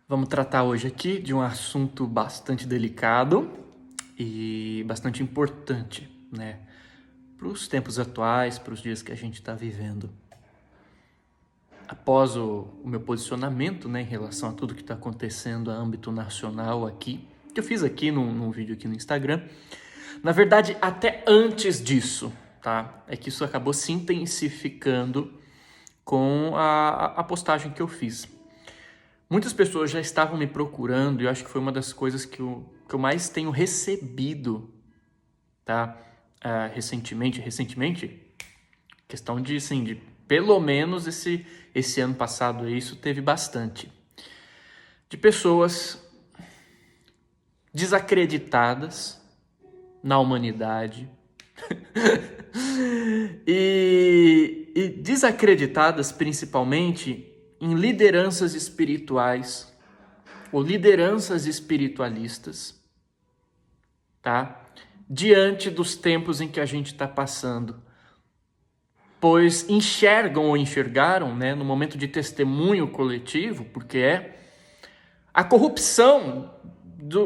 Vamos tratar hoje aqui de um assunto bastante delicado e bastante importante, né? Para os tempos atuais, para os dias que a gente está vivendo. Após o meu posicionamento, né, em relação a tudo que está acontecendo a âmbito nacional aqui, que eu fiz aqui num vídeo aqui no Instagram, na verdade, até antes disso, tá? É que isso acabou se intensificando com a postagem que eu fiz. Muitas pessoas já estavam me procurando e eu acho que foi uma das coisas que eu mais tenho recebido, tá? Recentemente, questão de, assim, de pelo menos esse ano passado isso teve bastante. De pessoas desacreditadas na humanidade e desacreditadas principalmente em lideranças espirituais ou lideranças espiritualistas, tá? Diante dos tempos em que a gente está passando, pois enxergam ou enxergaram, né, no momento de testemunho coletivo, porque é a corrupção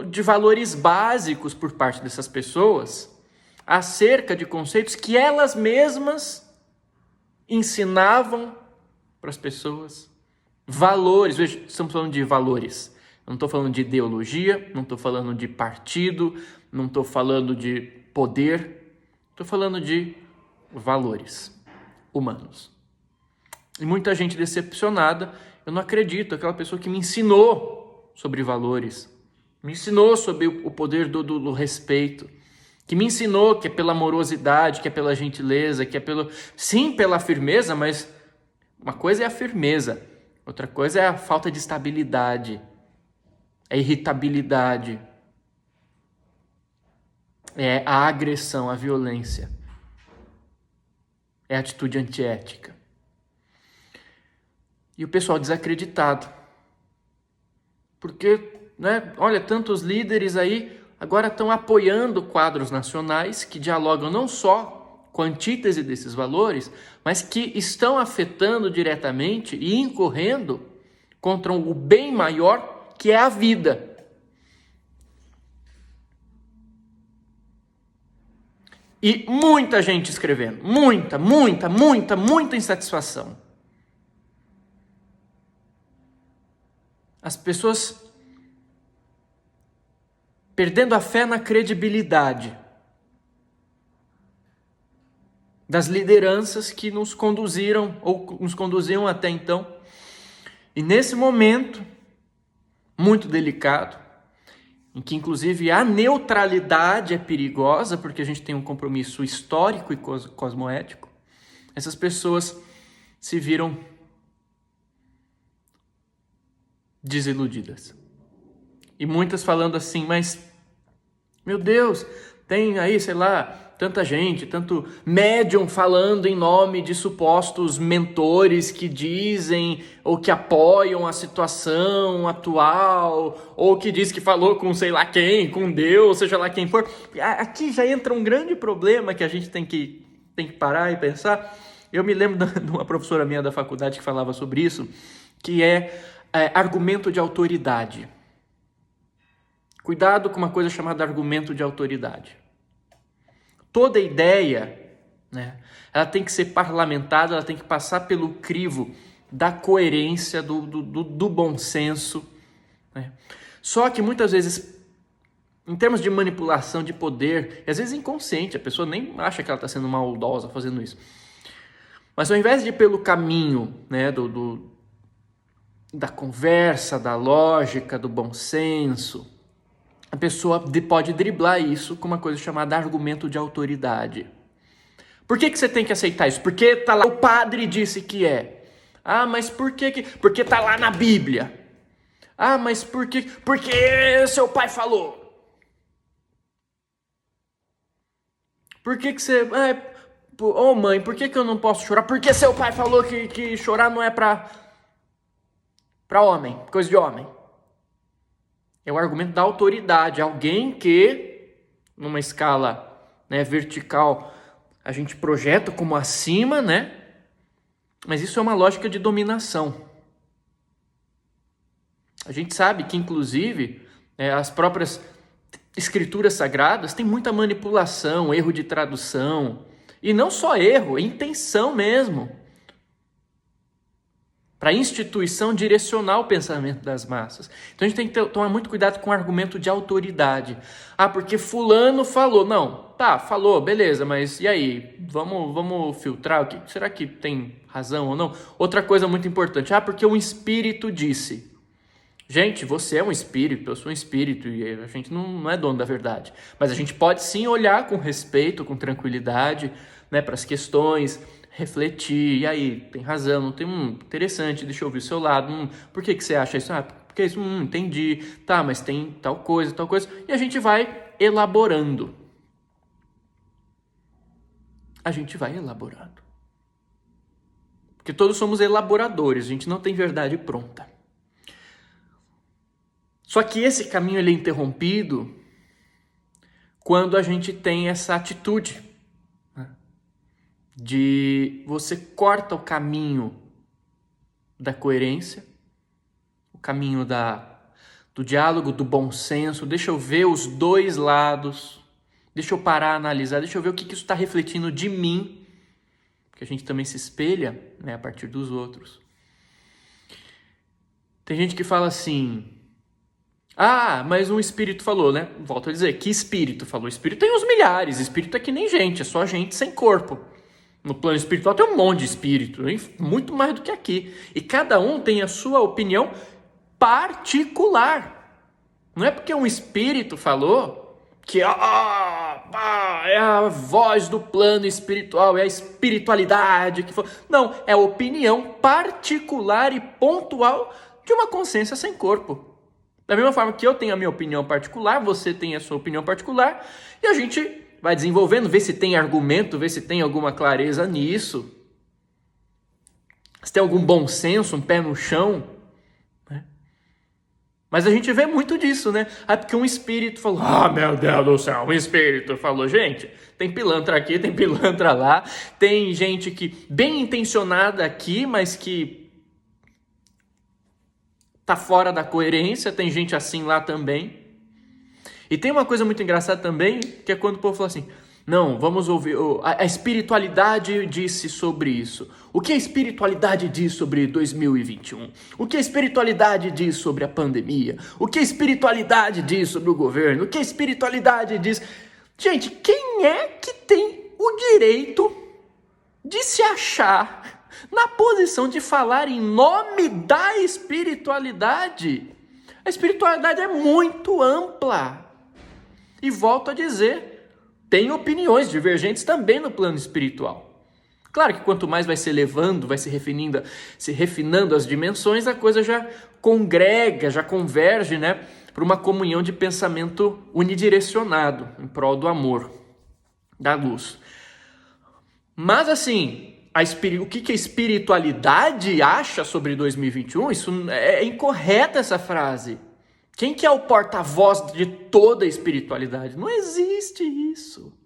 de valores básicos por parte dessas pessoas acerca de conceitos que elas mesmas ensinavam para as pessoas. Valores, veja, estamos falando de valores. Eu não estou falando de ideologia, não estou falando de partido, não estou falando de poder, estou falando de valores humanos. E muita gente decepcionada, eu não acredito, aquela pessoa que me ensinou sobre valores, me ensinou sobre o poder do respeito, que me ensinou que é pela amorosidade, que é pela gentileza, que é sim, pela firmeza, mas uma coisa é a firmeza, outra coisa é a falta de estabilidade, a irritabilidade, é a agressão, a violência, é a atitude antiética. E o pessoal desacreditado. Porque, né, olha, tantos líderes aí agora estão apoiando quadros nacionais que dialogam não só com a antítese desses valores, mas que estão afetando diretamente e incorrendo contra o bem maior, que é a vida. E muita gente escrevendo, muita insatisfação. As pessoas perdendo a fé na credibilidade das lideranças que nos conduziram ou nos conduziam até então. E nesse momento muito delicado, em que inclusive a neutralidade é perigosa, porque a gente tem um compromisso histórico e cosmoético, essas pessoas se viram desiludidas. E muitas falando assim, mas, meu Deus, tem aí, sei lá, tanta gente, tanto médium falando em nome de supostos mentores que dizem ou que apoiam a situação atual, ou que diz que falou com sei lá quem, com Deus, seja lá quem for. Aqui já entra um grande problema que a gente tem que parar e pensar. Eu me lembro de uma professora minha da faculdade que falava sobre isso, que é argumento de autoridade. Cuidado com uma coisa chamada argumento de autoridade. Toda ideia, né, ela tem que ser parlamentada, ela tem que passar pelo crivo da coerência, do bom senso. Né? Só que muitas vezes, em termos de manipulação de poder, e às vezes inconsciente, a pessoa nem acha que ela está sendo maldosa fazendo isso. Mas ao invés de ir pelo caminho, né, da conversa, da lógica, do bom senso, a pessoa pode driblar isso com uma coisa chamada argumento de autoridade. Por que você tem que aceitar isso? Porque tá lá, o padre disse que é. Ah, mas por que? Porque tá lá na Bíblia. Ah, mas por que? Porque seu pai falou. Por que você... Ô mãe, por que eu não posso chorar? Porque seu pai falou que chorar não é pra homem, coisa de homem. É o argumento da autoridade. Alguém que, numa escala, né, vertical, a gente projeta como acima, né? Mas isso é uma lógica de dominação. A gente sabe que, inclusive, as próprias escrituras sagradas têm muita manipulação, erro de tradução. E não só erro, é intenção mesmo. Para a instituição direcionar o pensamento das massas. Então a gente tem que tomar muito cuidado com o argumento de autoridade. Ah, porque fulano falou. Não, tá, falou, beleza, mas e aí? Vamos filtrar, será que tem razão ou não? Outra coisa muito importante, porque um espírito disse. Gente, você é um espírito, eu sou um espírito e a gente não é dono da verdade. Mas a gente pode sim olhar com respeito, com tranquilidade, né, para as questões, refletir, e aí, tem razão, não tem interessante, deixa eu ouvir o seu lado, por que você acha isso? Porque isso, entendi, tá, mas tem tal coisa, e a gente vai elaborando. Porque todos somos elaboradores, a gente não tem verdade pronta. Só que esse caminho ele é interrompido quando a gente tem essa atitude, né, de você corta o caminho da coerência, o caminho do diálogo, do bom senso, deixa eu ver os dois lados, deixa eu parar, analisar, deixa eu ver o que isso está refletindo de mim, porque a gente também se espelha, né, a partir dos outros. Tem gente que fala assim... mas um espírito falou, né? Volto a dizer, que espírito falou? Espírito tem uns milhares, espírito é que nem gente, é só gente sem corpo. No plano espiritual tem um monte de espírito, muito mais do que aqui. E cada um tem a sua opinião particular. Não é porque um espírito falou que é a voz do plano espiritual, é a espiritualidade que foi. Não, é a opinião particular e pontual de uma consciência sem corpo. Da mesma forma que eu tenho a minha opinião particular, você tem a sua opinião particular, e a gente vai desenvolvendo, vê se tem argumento, vê se tem alguma clareza nisso, se tem algum bom senso, um pé no chão, né? Mas a gente vê muito disso, né? Porque um espírito falou, meu Deus do céu, um espírito falou. Gente, tem pilantra aqui, tem pilantra lá, tem gente que bem intencionada aqui, mas que tá fora da coerência, tem gente assim lá também. E tem uma coisa muito engraçada também, que é quando o povo fala assim, não, vamos ouvir, a espiritualidade disse sobre isso. O que a espiritualidade diz sobre 2021? O que a espiritualidade diz sobre a pandemia? O que a espiritualidade diz sobre o governo? O que a espiritualidade diz... Gente, quem é que tem o direito de se achar na posição de falar em nome da espiritualidade? A espiritualidade é muito ampla. E volto a dizer, tem opiniões divergentes também no plano espiritual. Claro que quanto mais vai se elevando, vai se refinando as dimensões, a coisa já congrega, já converge, né, para uma comunhão de pensamento unidirecionado, em prol do amor, da luz. Mas assim... o que a espiritualidade acha sobre 2021, isso é incorreta essa frase. Quem que é o porta-voz de toda a espiritualidade? Não existe isso.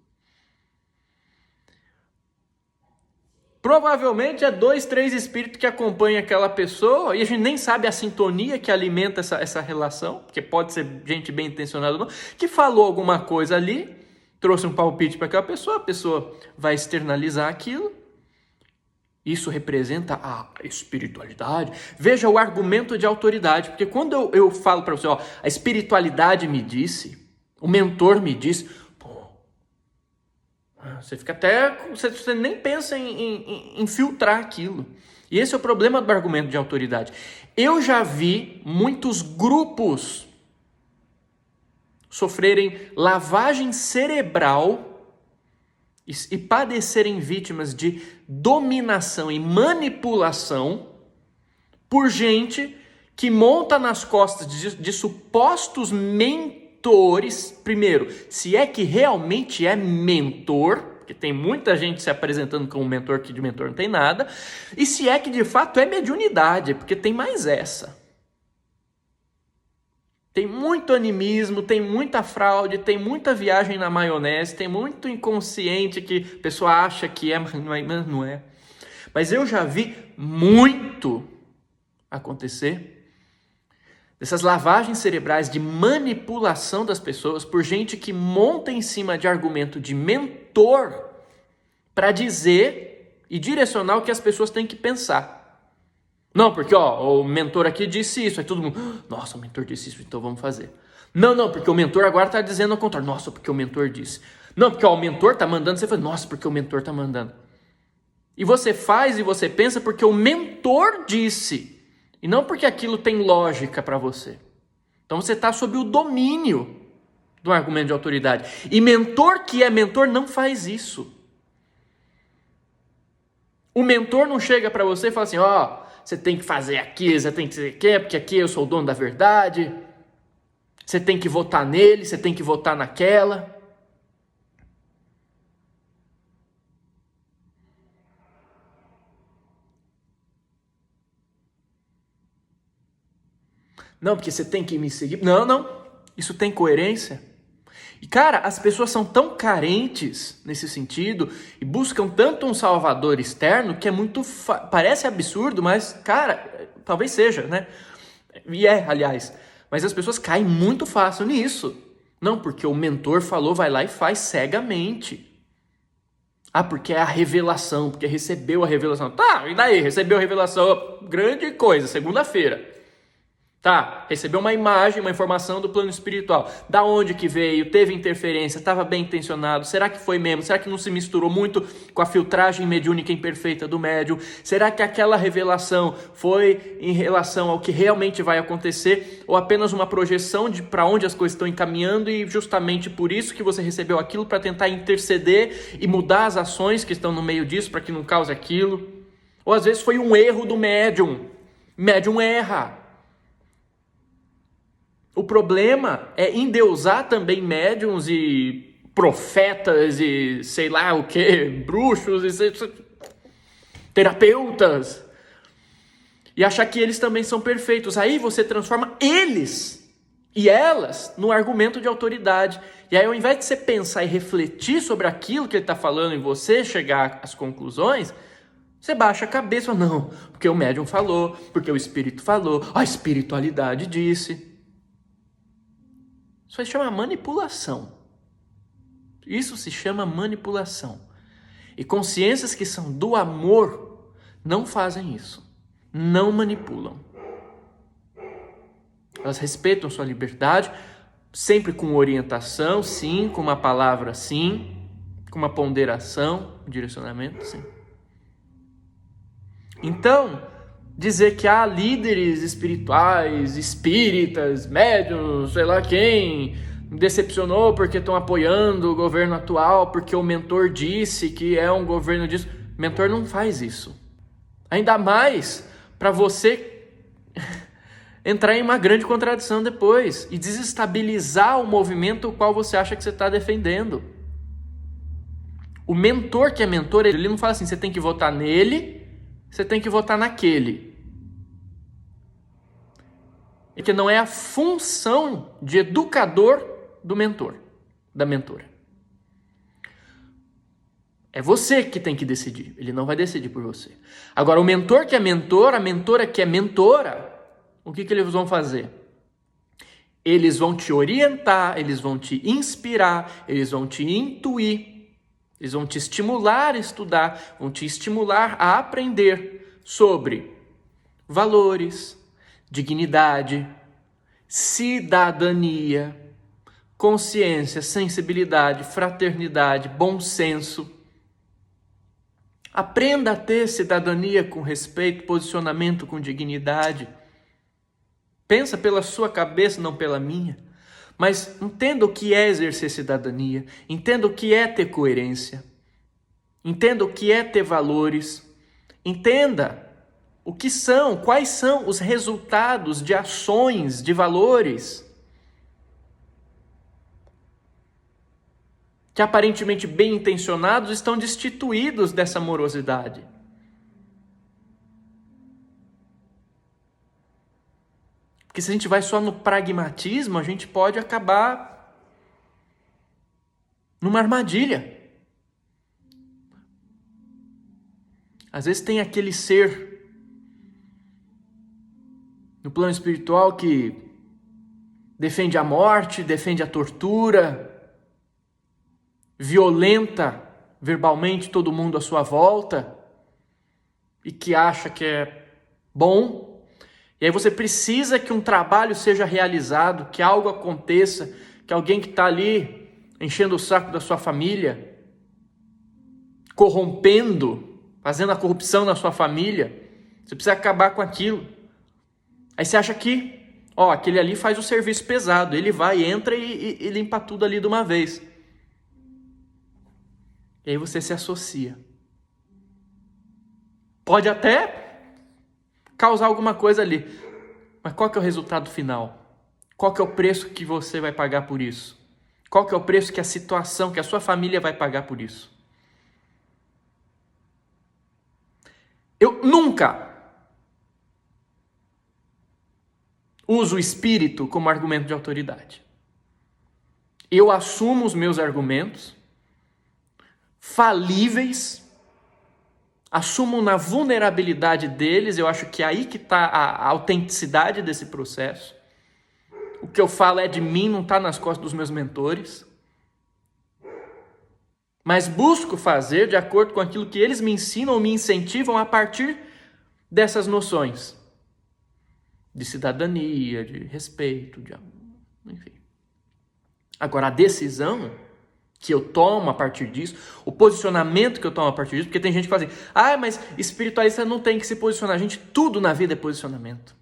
Provavelmente é 2, 3 espíritos que acompanham aquela pessoa e a gente nem sabe a sintonia que alimenta essa relação, porque pode ser gente bem intencionada ou não, que falou alguma coisa ali, trouxe um palpite para aquela pessoa, a pessoa vai externalizar aquilo. Isso representa a espiritualidade. Veja o argumento de autoridade, porque quando eu falo para você, a espiritualidade me disse, o mentor me disse, você fica até, você nem pensa em filtrar aquilo. E esse é o problema do argumento de autoridade. Eu já vi muitos grupos sofrerem lavagem cerebral e padecerem vítimas de dominação e manipulação por gente que monta nas costas de supostos mentores. Primeiro, se é que realmente é mentor, porque tem muita gente se apresentando como mentor que de mentor não tem nada, e se é que de fato é mediunidade, porque tem mais essa. Tem muito animismo, tem muita fraude, tem muita viagem na maionese, tem muito inconsciente que a pessoa acha que é, mas não é. Mas eu já vi muito acontecer dessas lavagens cerebrais de manipulação das pessoas por gente que monta em cima de argumento de mentor para dizer e direcionar o que as pessoas têm que pensar. Não, porque o mentor aqui disse isso, aí todo mundo, nossa, o mentor disse isso, então vamos fazer. Não, porque o mentor agora está dizendo ao contrário. Nossa, porque o mentor disse. Não, porque o mentor está mandando, você fala, nossa, porque o mentor está mandando. E você faz e você pensa porque o mentor disse, e não porque aquilo tem lógica para você. Então você está sob o domínio do argumento de autoridade. E mentor que é mentor não faz isso. O mentor não chega para você e fala assim, você tem que fazer aqui, você tem que fazer aqui, porque aqui eu sou o dono da verdade. Você tem que votar nele, você tem que votar naquela. Não, porque você tem que me seguir. Não. Isso tem coerência. E, cara, as pessoas são tão carentes nesse sentido e buscam tanto um salvador externo que é muito... Parece absurdo, mas, cara, talvez seja, né? E aliás. Mas as pessoas caem muito fácil nisso. Não, porque o mentor falou, vai lá e faz cegamente. Porque é a revelação, porque recebeu a revelação. Tá, e daí? Recebeu a revelação, grande coisa, segunda-feira. Tá, recebeu uma imagem, uma informação do plano espiritual. Da onde que veio? Teve interferência? Estava bem intencionado? Será que foi mesmo? Será que não se misturou muito com a filtragem mediúnica imperfeita do médium? Será que aquela revelação foi em relação ao que realmente vai acontecer? Ou apenas uma projeção de para onde as coisas estão encaminhando e justamente por isso que você recebeu aquilo para tentar interceder e mudar as ações que estão no meio disso para que não cause aquilo? Ou às vezes foi um erro do médium. Médium erra. O problema é endeusar também médiuns e profetas e sei lá o que, bruxos e terapeutas. E achar que eles também são perfeitos. Aí você transforma eles e elas no argumento de autoridade. E aí ao invés de você pensar e refletir sobre aquilo que ele está falando e você chegar às conclusões, você baixa a cabeça, não, porque o médium falou, porque o espírito falou, a espiritualidade disse. Isso se chama manipulação. Isso se chama manipulação. E consciências que são do amor não fazem isso. Não manipulam. Elas respeitam sua liberdade, sempre com orientação, sim, com uma palavra, sim, com uma ponderação, um direcionamento, sim. Então, dizer que há líderes espirituais, espíritas, médiuns, sei lá quem, decepcionou porque estão apoiando o governo atual, porque o mentor disse que é um governo disso. O mentor não faz isso. Ainda mais para você entrar em uma grande contradição depois e desestabilizar o movimento o qual você acha que você está defendendo. O mentor que é mentor, ele não fala assim, você tem que votar nele, você tem que votar naquele. Que não é a função de educador do mentor, da mentora. É você que tem que decidir, ele não vai decidir por você. Agora, o mentor que é mentor, a mentora que é mentora, o que eles vão fazer? Eles vão te orientar, eles vão te inspirar, eles vão te intuir, eles vão te estimular a estudar, vão te estimular a aprender sobre valores, dignidade, cidadania, consciência, sensibilidade, fraternidade, bom senso. Aprenda a ter cidadania com respeito, posicionamento com dignidade. Pensa pela sua cabeça, não pela minha. Mas entenda o que é exercer cidadania, entenda o que é ter coerência, entenda o que é ter valores, entenda o que são, quais são os resultados de ações, de valores que aparentemente bem intencionados estão destituídos dessa morosidade. Porque se a gente vai só no pragmatismo, a gente pode acabar numa armadilha. Às vezes tem aquele ser no plano espiritual que defende a morte, defende a tortura, violenta verbalmente todo mundo à sua volta e que acha que é bom. E aí você precisa que um trabalho seja realizado, que algo aconteça, que alguém que está ali enchendo o saco da sua família, corrompendo, fazendo a corrupção na sua família, você precisa acabar com aquilo. Aí você acha que, aquele ali faz o serviço pesado, ele vai, entra e limpa tudo ali de uma vez. E aí você se associa. Pode até causar alguma coisa ali, mas qual que é o resultado final? Qual que é o preço que você vai pagar por isso? Qual que é o preço que a situação, que a sua família vai pagar por isso? Eu nunca uso o espírito como argumento de autoridade. Eu assumo os meus argumentos falíveis, assumo na vulnerabilidade deles, eu acho que é aí que está a autenticidade desse processo. O que eu falo é de mim, não está nas costas dos meus mentores. Mas busco fazer de acordo com aquilo que eles me ensinam ou me incentivam a partir dessas noções de cidadania, de respeito, de amor, enfim. Agora, a decisão que eu tomo a partir disso, o posicionamento que eu tomo a partir disso, porque tem gente que fala assim, mas espiritualista não tem que se posicionar. Gente, tudo na vida é posicionamento.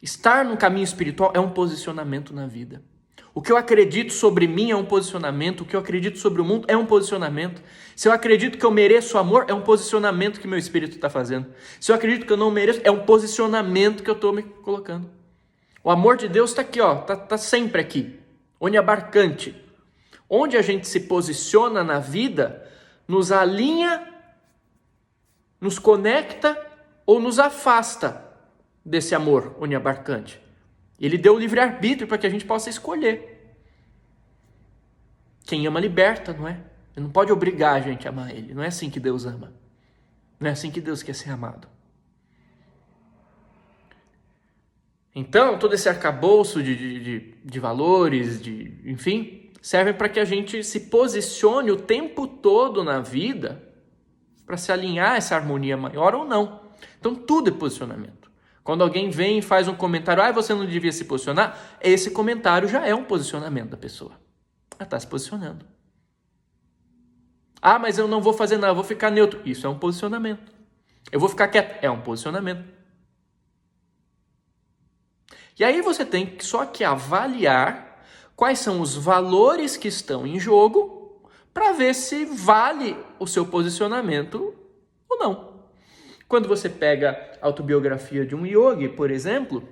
Estar no caminho espiritual é um posicionamento na vida. O que eu acredito sobre mim é um posicionamento, o que eu acredito sobre o mundo é um posicionamento. Se eu acredito que eu mereço amor, é um posicionamento que meu espírito está fazendo. Se eu acredito que eu não mereço, é um posicionamento que eu estou me colocando. O amor de Deus está aqui, está sempre aqui, oniabarcante. Onde a gente se posiciona na vida, nos alinha, nos conecta ou nos afasta desse amor oniabarcante. Ele deu o livre-arbítrio para que a gente possa escolher. Quem ama liberta, não é? Ele não pode obrigar a gente a amar ele. Não é assim que Deus ama. Não é assim que Deus quer ser amado. Então, todo esse arcabouço de valores, enfim, serve para que a gente se posicione o tempo todo na vida para se alinhar a essa harmonia maior ou não. Então, tudo é posicionamento. Quando alguém vem e faz um comentário, você não devia se posicionar, esse comentário já é um posicionamento da pessoa. Ela está se posicionando. Mas eu não vou fazer nada, eu vou ficar neutro. Isso é um posicionamento. Eu vou ficar quieto. É um posicionamento. E aí você tem só que avaliar quais são os valores que estão em jogo para ver se vale o seu posicionamento ou não. Quando você pega a autobiografia de um yogi, por exemplo,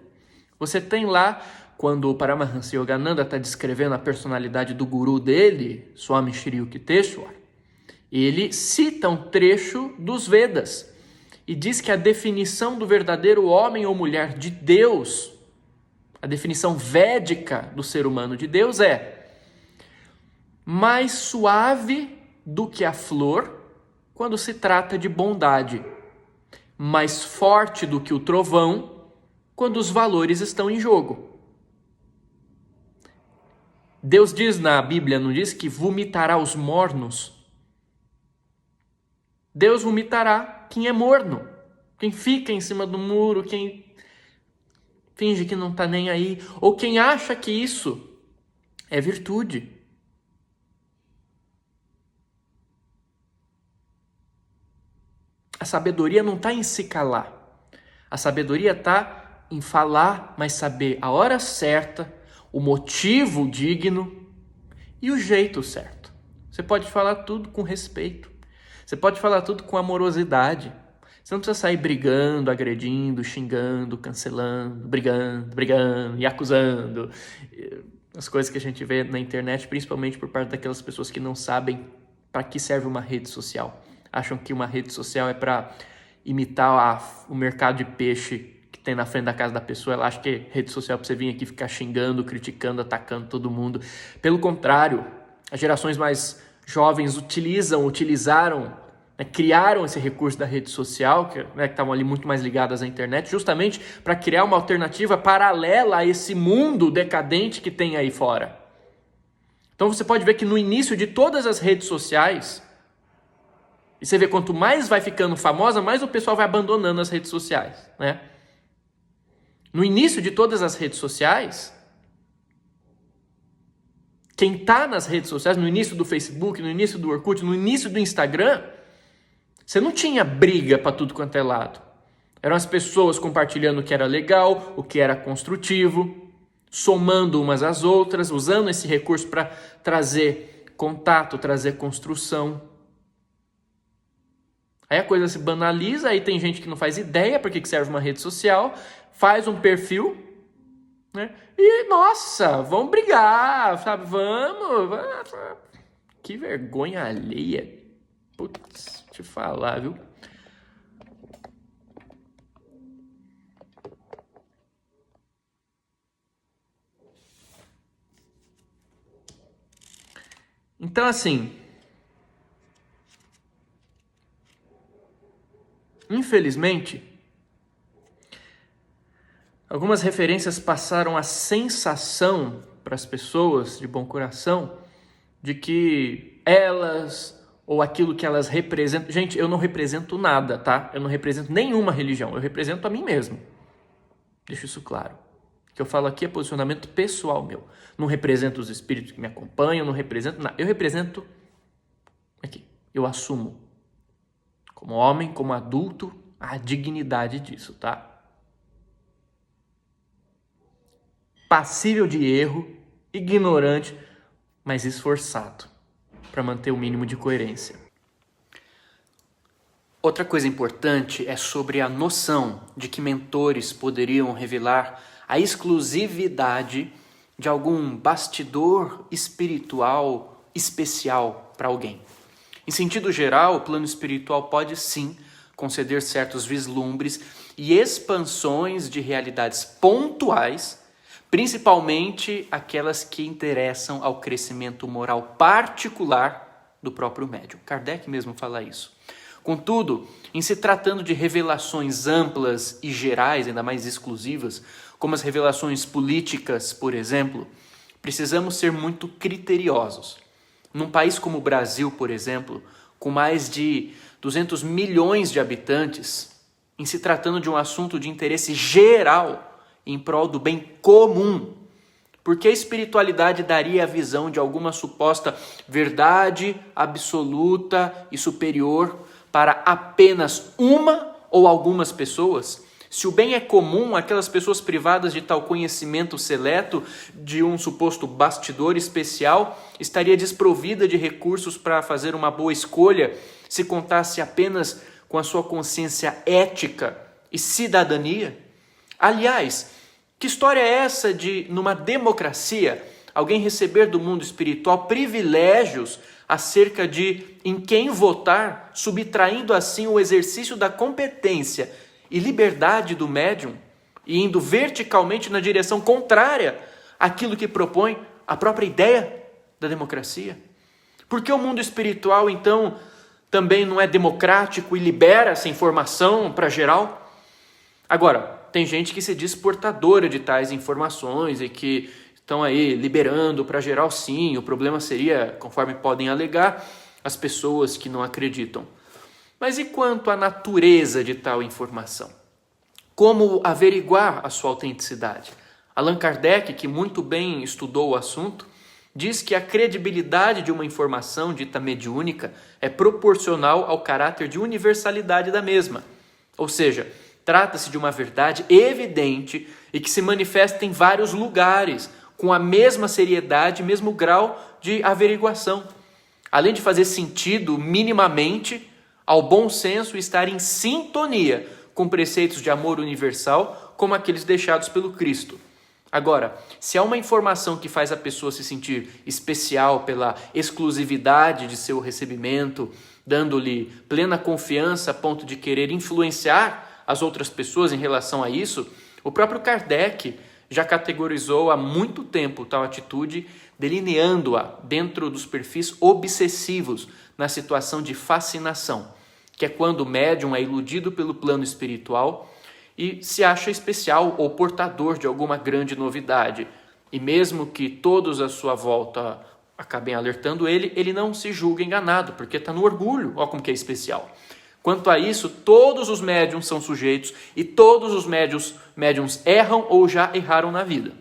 você tem lá, quando o Paramahansa Yogananda está descrevendo a personalidade do guru dele, Swami Shri Yukteswar, ele cita um trecho dos Vedas e diz que a definição do verdadeiro homem ou mulher de Deus, a definição védica do ser humano de Deus é mais suave do que a flor quando se trata de bondade, mais forte do que o trovão quando os valores estão em jogo. Deus diz na Bíblia, não diz que vomitará os mornos? Deus vomitará quem é morno, quem fica em cima do muro, quem finge que não está nem aí, ou quem acha que isso é virtude. A sabedoria não está em se calar. A sabedoria está em falar, mas saber a hora certa, o motivo digno e o jeito certo. Você pode falar tudo com respeito. Você pode falar tudo com amorosidade. Você não precisa sair brigando, agredindo, xingando, cancelando, brigando e acusando. As coisas que a gente vê na internet, principalmente por parte daquelas pessoas que não sabem para que serve uma rede social. Acham que uma rede social é para imitar o mercado de peixe que tem na frente da casa da pessoa. Ela acha que rede social é para você vir aqui ficar xingando, criticando, atacando todo mundo. Pelo contrário, as gerações mais jovens utilizaram Criaram esse recurso da rede social, que estavam ali muito mais ligadas à internet, justamente para criar uma alternativa paralela a esse mundo decadente que tem aí fora. Então você pode ver que no início de todas as redes sociais, e você vê quanto mais vai ficando famosa, mais o pessoal vai abandonando as redes sociais, né? No início de todas as redes sociais, quem está nas redes sociais, no início do Facebook, no início do Orkut, no início do Instagram, você não tinha briga para tudo quanto é lado. Eram as pessoas compartilhando o que era legal, o que era construtivo, somando umas às outras, usando esse recurso para trazer contato, trazer construção. Aí a coisa se banaliza, aí tem gente que não faz ideia para que serve uma rede social, faz um perfil, né? E, nossa, vamos brigar, sabe? Vamos. Que vergonha alheia. Putz, te falar, viu? Então, assim, infelizmente, algumas referências passaram a sensação para as pessoas de bom coração de que elas ou aquilo que elas representam... Gente, eu não represento nada, tá? Eu não represento nenhuma religião, eu represento a mim mesmo. Deixo isso claro. O que eu falo aqui é posicionamento pessoal meu. Não represento os espíritos que me acompanham, não represento nada. Eu represento aqui. Eu assumo, como homem, como adulto, a dignidade disso, tá? Passível de erro, ignorante, mas esforçado para manter o mínimo de coerência. Outra coisa importante é sobre a noção de que mentores poderiam revelar a exclusividade de algum bastidor espiritual especial para alguém. Em sentido geral, o plano espiritual pode sim conceder certos vislumbres e expansões de realidades pontuais, principalmente aquelas que interessam ao crescimento moral particular do próprio médium. Kardec mesmo fala isso. Contudo, em se tratando de revelações amplas e gerais, ainda mais exclusivas, como as revelações políticas, por exemplo, precisamos ser muito criteriosos. Num país como o Brasil, por exemplo, com mais de 200 milhões de habitantes, em se tratando de um assunto de interesse geral, em prol do bem comum, porque a espiritualidade daria a visão de alguma suposta verdade absoluta e superior para apenas uma ou algumas pessoas? Se o bem é comum, aquelas pessoas privadas de tal conhecimento seleto, de um suposto bastidor especial, estaria desprovida de recursos para fazer uma boa escolha se contasse apenas com a sua consciência ética e cidadania? Aliás, que história é essa de, numa democracia, alguém receber do mundo espiritual privilégios acerca de em quem votar, subtraindo assim o exercício da competência e liberdade do médium e indo verticalmente na direção contrária àquilo que propõe a própria ideia da democracia? Por que o mundo espiritual, então, também não é democrático e libera essa informação para geral? Agora, tem gente que se diz portadora de tais informações e que estão aí liberando para geral sim. O problema seria, conforme podem alegar, as pessoas que não acreditam. Mas e quanto à natureza de tal informação? Como averiguar a sua autenticidade? Allan Kardec, que muito bem estudou o assunto, diz que a credibilidade de uma informação dita mediúnica é proporcional ao caráter de universalidade da mesma. Ou seja, trata-se de uma verdade evidente e que se manifesta em vários lugares, com a mesma seriedade, mesmo grau de averiguação. Além de fazer sentido minimamente ao bom senso e estar em sintonia com preceitos de amor universal, como aqueles deixados pelo Cristo. Agora, se há uma informação que faz a pessoa se sentir especial pela exclusividade de seu recebimento, dando-lhe plena confiança a ponto de querer influenciar as outras pessoas em relação a isso, o próprio Kardec já categorizou há muito tempo tal atitude, delineando-a dentro dos perfis obsessivos na situação de fascinação. que é quando o médium é iludido pelo plano espiritual e se acha especial ou portador de alguma grande novidade. E mesmo que todos à sua volta acabem alertando ele, ele não se julga enganado, porque está no orgulho, olha como que é especial. Quanto a isso, todos os médiums são sujeitos e todos os médiums erram ou já erraram na vida.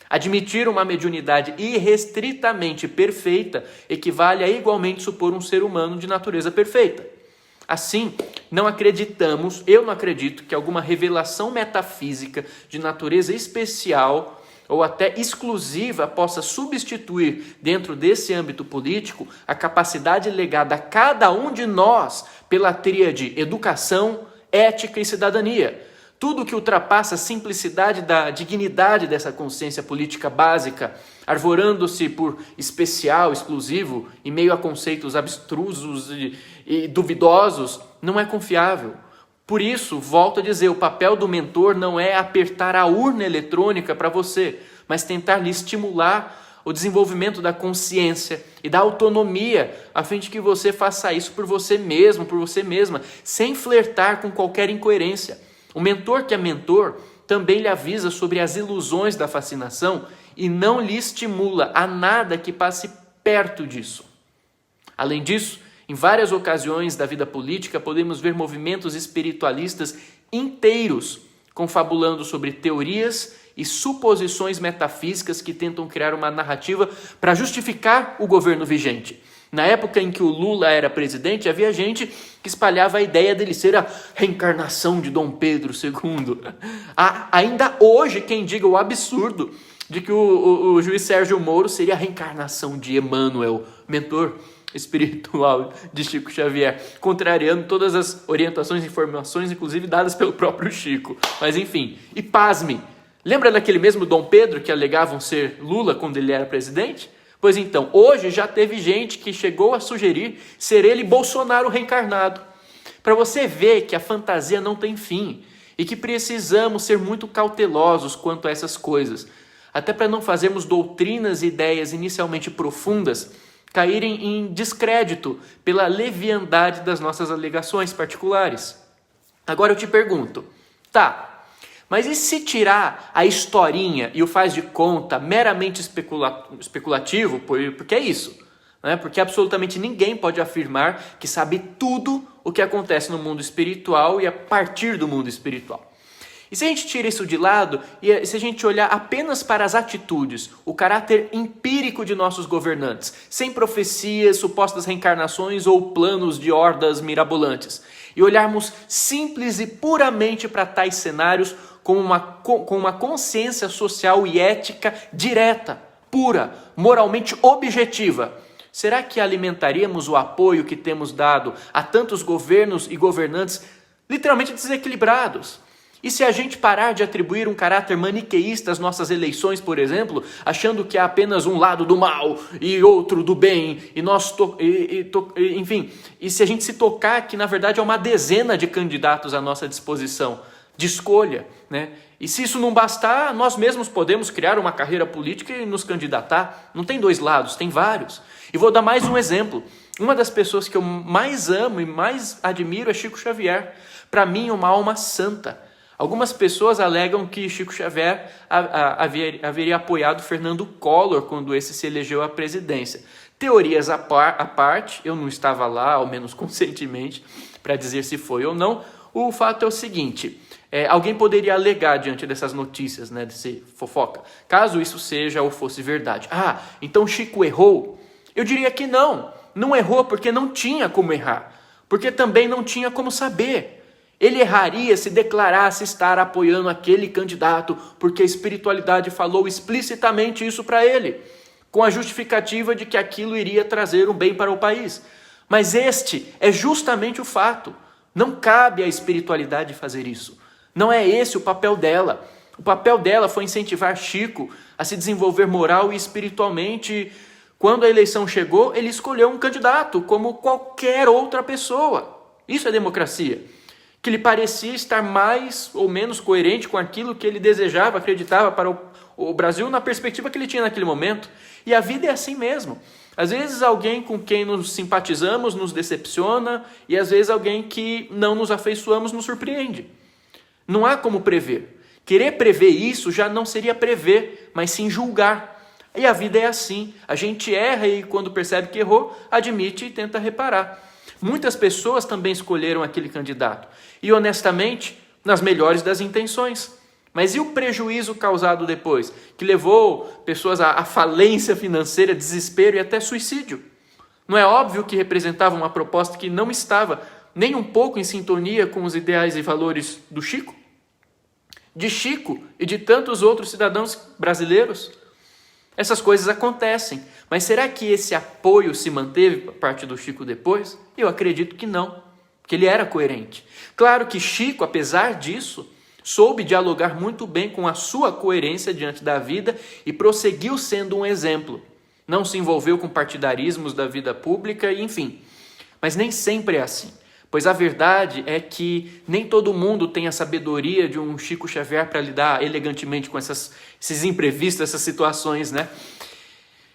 Admitir uma mediunidade irrestritamente perfeita equivale a igualmente supor um ser humano de natureza perfeita. Assim, eu não acredito que alguma revelação metafísica de natureza especial ou até exclusiva possa substituir, dentro desse âmbito político, a capacidade legada a cada um de nós pela tríade educação, ética e cidadania. Tudo que ultrapassa a simplicidade da dignidade dessa consciência política básica, arvorando-se por especial, exclusivo, em meio a conceitos abstrusos e duvidosos, não é confiável. Por isso, volto a dizer, o papel do mentor não é apertar a urna eletrônica para você, mas tentar lhe estimular o desenvolvimento da consciência e da autonomia, a fim de que você faça isso por você mesmo, por você mesma, sem flertar com qualquer incoerência. O mentor que é mentor também lhe avisa sobre as ilusões da fascinação e não lhe estimula a nada que passe perto disso. Além disso, em várias ocasiões da vida política, podemos ver movimentos espiritualistas inteiros confabulando sobre teorias e suposições metafísicas que tentam criar uma narrativa para justificar o governo vigente. Na época em que o Lula era presidente, havia gente que espalhava a ideia dele ser a reencarnação de Dom Pedro II. Há ainda hoje quem diga o absurdo de que o juiz Sérgio Moro seria a reencarnação de Emmanuel, mentor espiritual de Chico Xavier, contrariando todas as orientações e informações, inclusive dadas pelo próprio Chico. Mas enfim, e pasme, lembra daquele mesmo Dom Pedro que alegavam ser Lula quando ele era presidente? Pois então, hoje já teve gente que chegou a sugerir ser ele Bolsonaro reencarnado. Para você ver que a fantasia não tem fim e que precisamos ser muito cautelosos quanto a essas coisas, até para não fazermos doutrinas e ideias inicialmente profundas caírem em descrédito pela leviandade das nossas alegações particulares. Agora eu te pergunto, mas e se tirar a historinha e o faz de conta meramente especulativo, porque é isso, né? Porque absolutamente ninguém pode afirmar que sabe tudo o que acontece no mundo espiritual e a partir do mundo espiritual. E se a gente tira isso de lado, e se a gente olhar apenas para as atitudes, o caráter empírico de nossos governantes, sem profecias, supostas reencarnações ou planos de hordas mirabolantes, e olharmos simples e puramente para tais cenários com uma consciência social e ética direta, pura, moralmente objetiva, será que alimentaríamos o apoio que temos dado a tantos governos e governantes literalmente desequilibrados? E se a gente parar de atribuir um caráter maniqueísta às nossas eleições, por exemplo, achando que há apenas um lado do mal e outro do bem, e se a gente se tocar que na verdade é uma dezena de candidatos à nossa disposição de escolha, né? E se isso não bastar, nós mesmos podemos criar uma carreira política e nos candidatar. Não tem dois lados, tem vários. E vou dar mais um exemplo. Uma das pessoas que eu mais amo e mais admiro é Chico Xavier. Para mim, uma alma santa. Algumas pessoas alegam que Chico Xavier haveria apoiado Fernando Collor quando esse se elegeu à presidência. Teorias à parte, eu não estava lá, ao menos conscientemente, para dizer se foi ou não. O fato é o seguinte, alguém poderia alegar diante dessas notícias, né, desse fofoca, caso isso seja ou fosse verdade. Então Chico errou? Eu diria que não errou porque não tinha como errar, porque também não tinha como saber. Ele erraria se declarasse estar apoiando aquele candidato, porque a espiritualidade falou explicitamente isso para ele, com a justificativa de que aquilo iria trazer um bem para o país. Mas este é justamente o fato. Não cabe à espiritualidade fazer isso. Não é esse o papel dela. O papel dela foi incentivar Chico a se desenvolver moral e espiritualmente. Quando a eleição chegou, ele escolheu um candidato, como qualquer outra pessoa. Isso é democracia. que lhe parecia estar mais ou menos coerente com aquilo que ele desejava, acreditava para o Brasil na perspectiva que ele tinha naquele momento. E a vida é assim mesmo. Às vezes alguém com quem nos simpatizamos nos decepciona e às vezes alguém que não nos afeiçoamos nos surpreende. Não há como prever. Querer prever isso já não seria prever, mas sim julgar. E a vida é assim. A gente erra e quando percebe que errou, admite e tenta reparar. Muitas pessoas também escolheram aquele candidato. E honestamente, nas melhores das intenções. Mas e o prejuízo causado depois? Que levou pessoas à falência financeira, desespero e até suicídio. Não é óbvio que representava uma proposta que não estava nem um pouco em sintonia com os ideais e valores do Chico? De Chico e de tantos outros cidadãos brasileiros? Essas coisas acontecem, mas será que esse apoio se manteve por parte do Chico depois? Eu acredito que não, porque ele era coerente. Claro que Chico, apesar disso, soube dialogar muito bem com a sua coerência diante da vida e prosseguiu sendo um exemplo. Não se envolveu com partidarismos da vida pública, enfim. Mas nem sempre é assim, pois a verdade é que nem todo mundo tem a sabedoria de um Chico Xavier para lidar elegantemente com esses imprevistos, essas situações, né?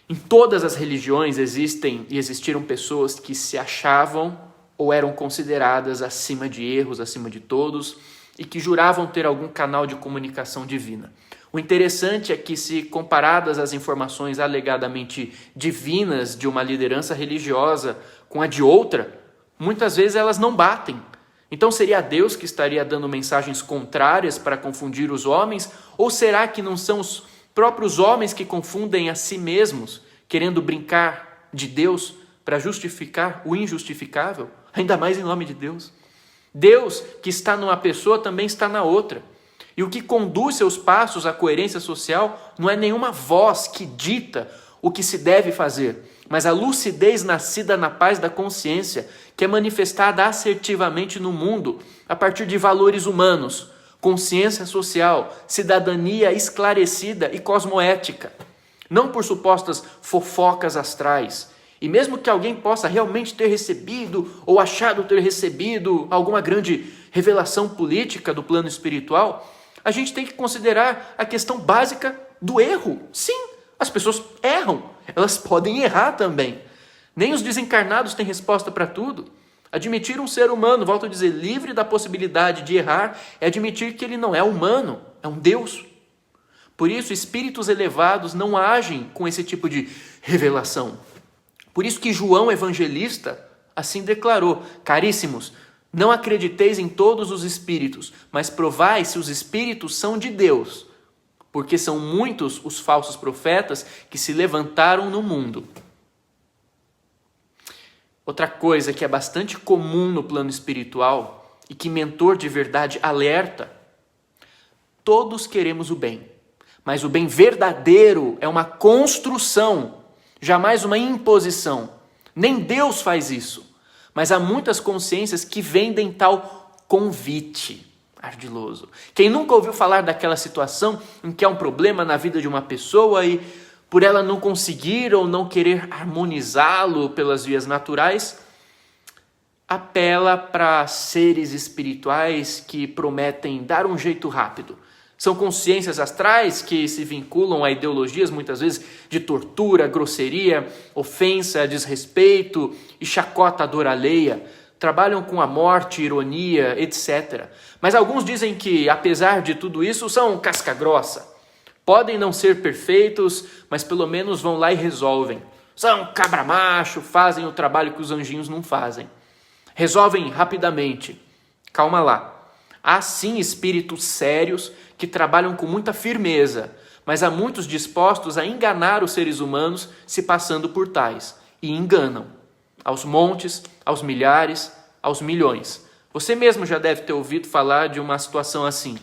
Em todas as religiões existem e existiram pessoas que se achavam ou eram consideradas acima de erros, acima de todos, e que juravam ter algum canal de comunicação divina. O interessante é que, se comparadas as informações alegadamente divinas de uma liderança religiosa com a de outra, muitas vezes elas não batem. Então seria Deus que estaria dando mensagens contrárias para confundir os homens? Ou será que não são os próprios homens que confundem a si mesmos, querendo brincar de Deus para justificar o injustificável? Ainda mais em nome de Deus. Deus que está numa pessoa também está na outra. E o que conduz seus passos à coerência social não é nenhuma voz que dita o que se deve fazer, mas a lucidez nascida na paz da consciência, que é manifestada assertivamente no mundo a partir de valores humanos, consciência social, cidadania esclarecida e cosmoética, não por supostas fofocas astrais. E mesmo que alguém possa realmente ter recebido ou achado ter recebido alguma grande revelação política do plano espiritual, a gente tem que considerar a questão básica do erro. Sim, as pessoas erram, elas podem errar também. Nem os desencarnados têm resposta para tudo. Admitir um ser humano, volto a dizer, livre da possibilidade de errar, é admitir que ele não é humano, é um Deus. Por isso, espíritos elevados não agem com esse tipo de revelação. Por isso que João Evangelista assim declarou: caríssimos, não acrediteis em todos os espíritos, mas provai se os espíritos são de Deus, porque são muitos os falsos profetas que se levantaram no mundo. Outra coisa que é bastante comum no plano espiritual e que mentor de verdade alerta: todos queremos o bem, mas o bem verdadeiro é uma construção, jamais uma imposição. Nem Deus faz isso. Mas há muitas consciências que vendem tal convite ardiloso. Quem nunca ouviu falar daquela situação em que há um problema na vida de uma pessoa e, por ela não conseguir ou não querer harmonizá-lo pelas vias naturais, apela para seres espirituais que prometem dar um jeito rápido. São consciências astrais que se vinculam a ideologias, muitas vezes, de tortura, grosseria, ofensa, desrespeito e chacota à dor alheia. Trabalham com a morte, ironia, etc. Mas alguns dizem que, apesar de tudo isso, são casca grossa. Podem não ser perfeitos, mas pelo menos vão lá e resolvem. São cabra macho, fazem o trabalho que os anjinhos não fazem. Resolvem rapidamente. Calma lá. Há sim espíritos sérios que trabalham com muita firmeza, mas há muitos dispostos a enganar os seres humanos se passando por tais, e enganam, aos montes, aos milhares, aos milhões. Você mesmo já deve ter ouvido falar de uma situação assim,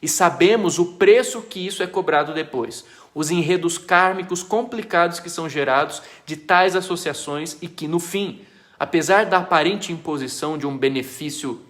e sabemos o preço que isso é cobrado depois, os enredos kármicos complicados que são gerados de tais associações e que, no fim, apesar da aparente imposição de um benefício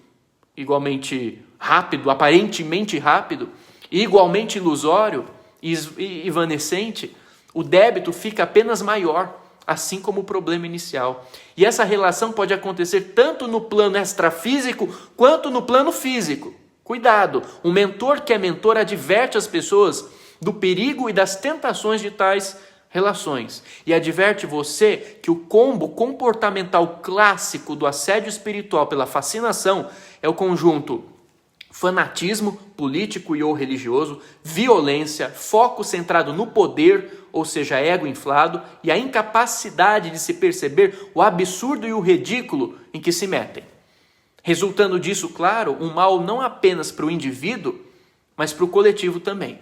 igualmente rápido, aparentemente rápido, igualmente ilusório e evanescente, o débito fica apenas maior, assim como o problema inicial. E essa relação pode acontecer tanto no plano extrafísico quanto no plano físico. Cuidado, um mentor que é mentor adverte as pessoas do perigo e das tentações de tais relações. E adverte você que o combo comportamental clássico do assédio espiritual pela fascinação é o conjunto fanatismo político e ou religioso, violência, foco centrado no poder, ou seja, ego inflado, e a incapacidade de se perceber o absurdo e o ridículo em que se metem. Resultando disso, claro, um mal não apenas para o indivíduo, mas para o coletivo também.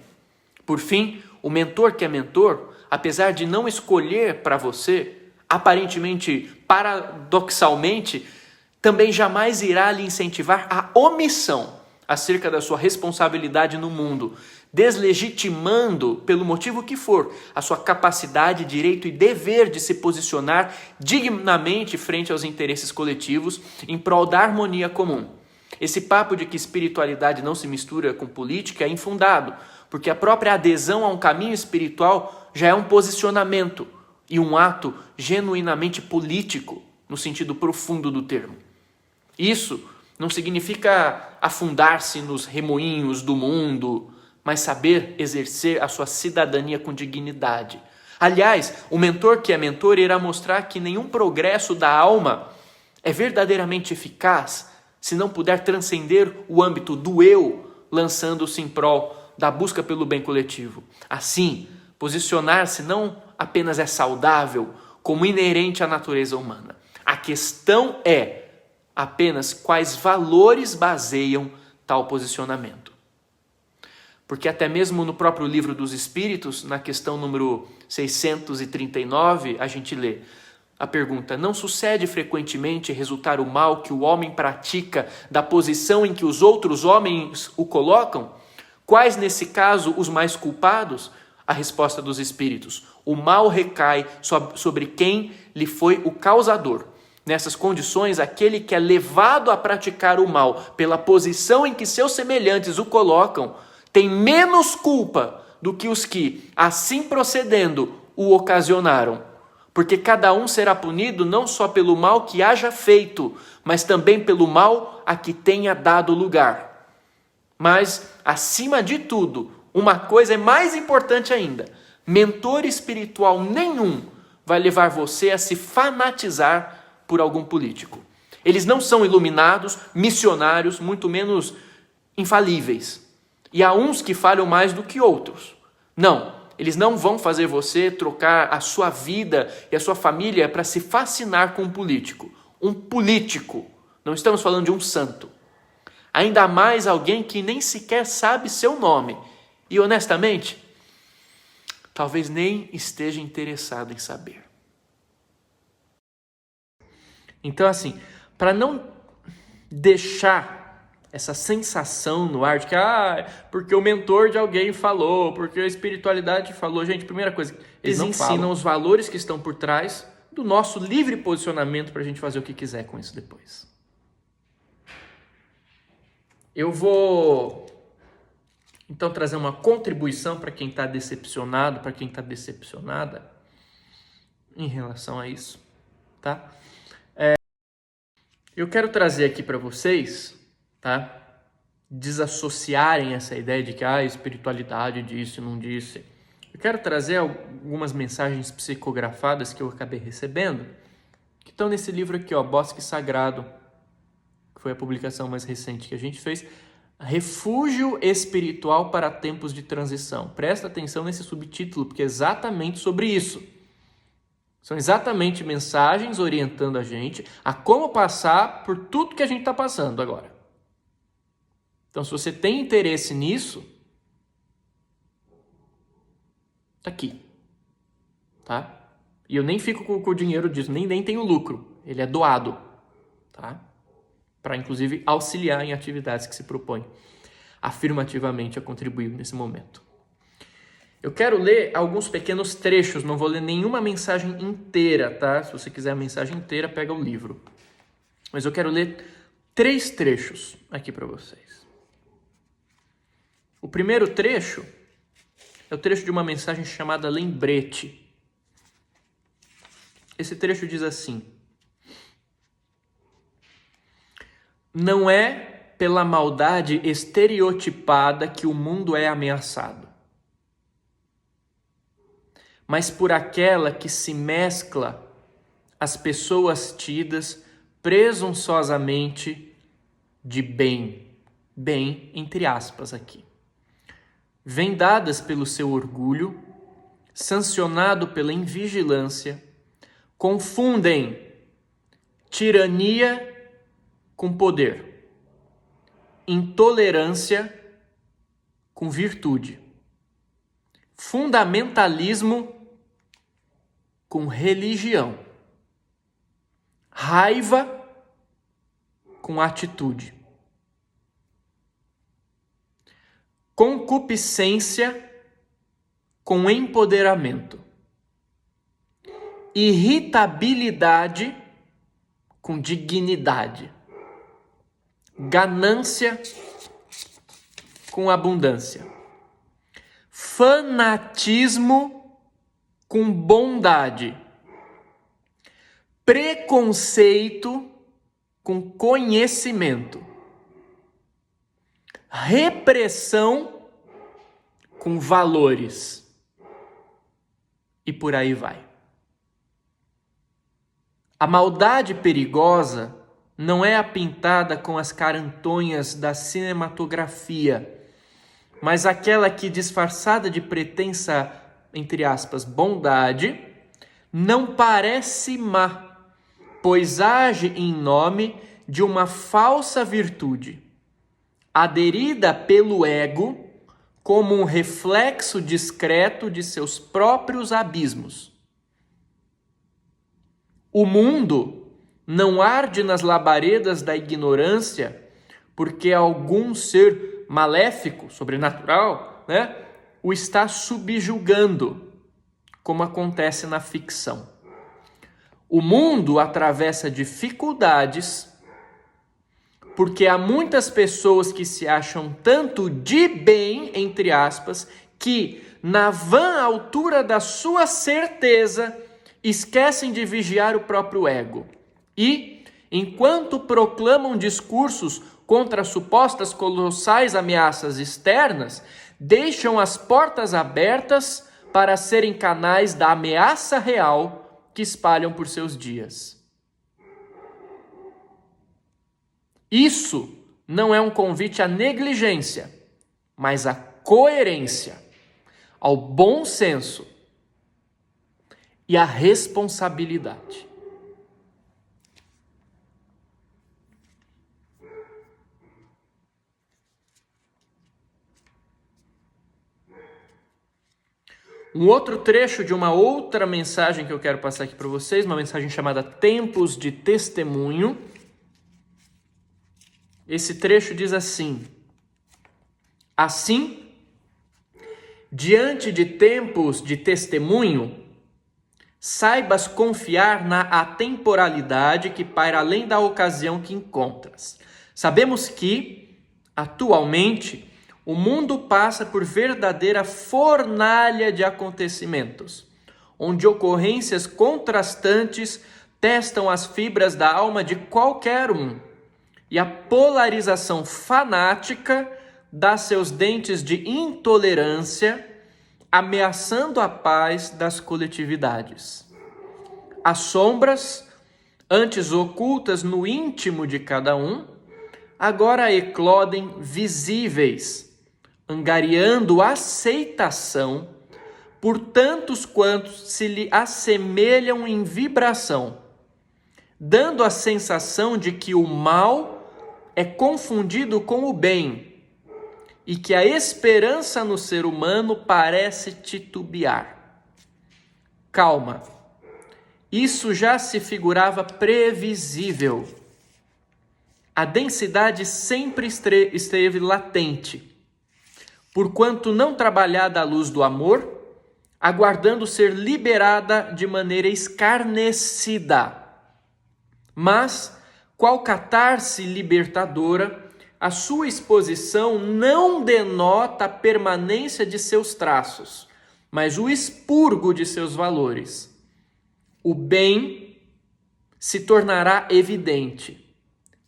Por fim, o mentor que é mentor, apesar de não escolher para você, aparentemente, paradoxalmente, também jamais irá lhe incentivar a omissão acerca da sua responsabilidade no mundo, deslegitimando, pelo motivo que for, a sua capacidade, direito e dever de se posicionar dignamente frente aos interesses coletivos em prol da harmonia comum. Esse papo de que espiritualidade não se mistura com política é infundado, porque a própria adesão a um caminho espiritual já é um posicionamento e um ato genuinamente político, no sentido profundo do termo. Isso não significa afundar-se nos remoinhos do mundo, mas saber exercer a sua cidadania com dignidade. Aliás, o mentor que é mentor irá mostrar que nenhum progresso da alma é verdadeiramente eficaz se não puder transcender o âmbito do eu, lançando-se em prol da busca pelo bem coletivo. Assim, posicionar-se não apenas é saudável, como inerente à natureza humana. A questão é apenas quais valores baseiam tal posicionamento. Porque até mesmo no próprio Livro dos Espíritos, na questão número 639, a gente lê a pergunta: não sucede frequentemente resultar o mal que o homem pratica da posição em que os outros homens o colocam? Quais, nesse caso, os mais culpados? A resposta dos Espíritos: o mal recai sobre quem lhe foi o causador. Nessas condições, aquele que é levado a praticar o mal pela posição em que seus semelhantes o colocam, tem menos culpa do que os que, assim procedendo, o ocasionaram. Porque cada um será punido não só pelo mal que haja feito, mas também pelo mal a que tenha dado lugar. Mas, acima de tudo, uma coisa é mais importante ainda: mentor espiritual nenhum vai levar você a se fanatizar por algum político. Eles não são iluminados, missionários, muito menos infalíveis. E há uns que falham mais do que outros. Não, eles não vão fazer você trocar a sua vida e a sua família para se fascinar com um político. Um político. Não estamos falando de um santo. Ainda mais alguém que nem sequer sabe seu nome. E honestamente, talvez nem esteja interessado em saber. Então, assim, para não deixar essa sensação no ar de que, porque o mentor de alguém falou, porque a espiritualidade falou. Gente, primeira coisa, eles ensinam os valores que estão por trás do nosso livre posicionamento para a gente fazer o que quiser com isso depois. Eu vou, então, trazer uma contribuição para quem está decepcionado, para quem está decepcionada em relação a isso, tá? Eu quero trazer aqui para vocês, tá? Desassociarem essa ideia de que a espiritualidade disse, não disse. Eu quero trazer algumas mensagens psicografadas que eu acabei recebendo, que estão nesse livro aqui, ó, Bosque Sagrado, que foi a publicação mais recente que a gente fez, Refúgio Espiritual para Tempos de Transição. Presta atenção nesse subtítulo, porque é exatamente sobre isso. São exatamente mensagens orientando a gente a como passar por tudo que a gente está passando agora. Então, se você tem interesse nisso, tá aqui. Tá? E eu nem fico com o dinheiro disso, nem tenho lucro. Ele é doado. Tá? Para, inclusive, auxiliar em atividades que se propõem afirmativamente a contribuir nesse momento. Eu quero ler alguns pequenos trechos, não vou ler nenhuma mensagem inteira, tá? Se você quiser a mensagem inteira, pega o livro. Mas eu quero ler 3 trechos aqui para vocês. O primeiro trecho é o trecho de uma mensagem chamada Lembrete. Esse trecho diz assim: não é pela maldade estereotipada que o mundo é ameaçado, mas por aquela que se mescla às pessoas tidas presunçosamente de bem, bem entre aspas aqui, vendadas pelo seu orgulho, sancionado pela invigilância, confundem tirania com poder, intolerância com virtude, fundamentalismo com religião, raiva com atitude, concupiscência com empoderamento, irritabilidade com dignidade, ganância com abundância, fanatismo com bondade, preconceito com conhecimento, repressão com valores, e por aí vai. A maldade perigosa não é apintada com as carantonhas da cinematografia, mas aquela que, disfarçada de pretensa, entre aspas, bondade, não parece má, pois age em nome de uma falsa virtude, aderida pelo ego como um reflexo discreto de seus próprios abismos. O mundo não arde nas labaredas da ignorância porque algum ser maléfico, sobrenatural, o está subjugando, como acontece na ficção. O mundo atravessa dificuldades porque há muitas pessoas que se acham tanto de bem, entre aspas, que, na vã altura da sua certeza, esquecem de vigiar o próprio ego. E, enquanto proclamam discursos contra supostas colossais ameaças externas, deixam as portas abertas para serem canais da ameaça real que espalham por seus dias. Isso não é um convite à negligência, mas à coerência, ao bom senso e à responsabilidade. Um outro trecho de uma outra mensagem que eu quero passar aqui para vocês, uma mensagem chamada Tempos de Testemunho. Esse trecho diz assim: assim, diante de tempos de testemunho, saibas confiar na atemporalidade que paira além da ocasião que encontras. Sabemos que, atualmente, o mundo passa por verdadeira fornalha de acontecimentos, onde ocorrências contrastantes testam as fibras da alma de qualquer um, e a polarização fanática dá seus dentes de intolerância, ameaçando a paz das coletividades. As sombras, antes ocultas no íntimo de cada um, agora eclodem visíveis, angariando aceitação por tantos quantos se lhe assemelham em vibração, dando a sensação de que o mal é confundido com o bem e que a esperança no ser humano parece titubear. Calma, isso já se figurava previsível. A densidade sempre esteve latente, porquanto não trabalhada à luz do amor, aguardando ser liberada de maneira escarnecida. Mas, qual catarse libertadora, a sua exposição não denota a permanência de seus traços, mas o expurgo de seus valores. o bem se tornará evidente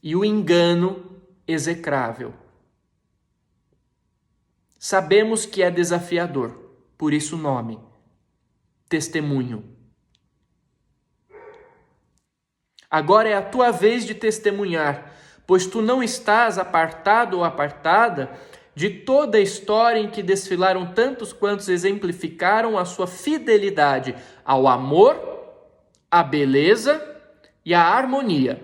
e o engano execrável. Sabemos que é desafiador, por isso o nome, testemunho. Agora é a tua vez de testemunhar, pois tu não estás apartado ou apartada de toda a história em que desfilaram tantos quantos exemplificaram a sua fidelidade ao amor, à beleza e à harmonia.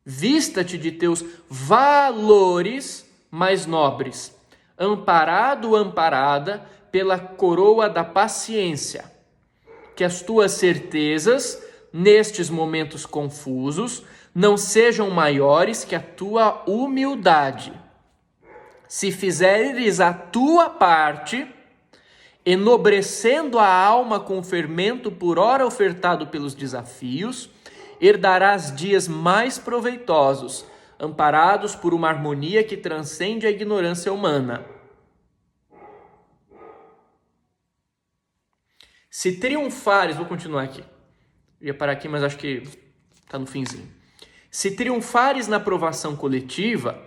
Vista-te de teus valores mais nobres, amparado, amparada pela coroa da paciência. Que as tuas certezas, nestes momentos confusos, não sejam maiores que a tua humildade. Se fizeres a tua parte, enobrecendo a alma com o fermento por ora ofertado pelos desafios, herdarás dias mais proveitosos, amparados por uma harmonia que transcende a ignorância humana. Se triunfares, vou continuar aqui. Eu ia parar aqui, mas acho que está no finzinho. Se triunfares na aprovação coletiva,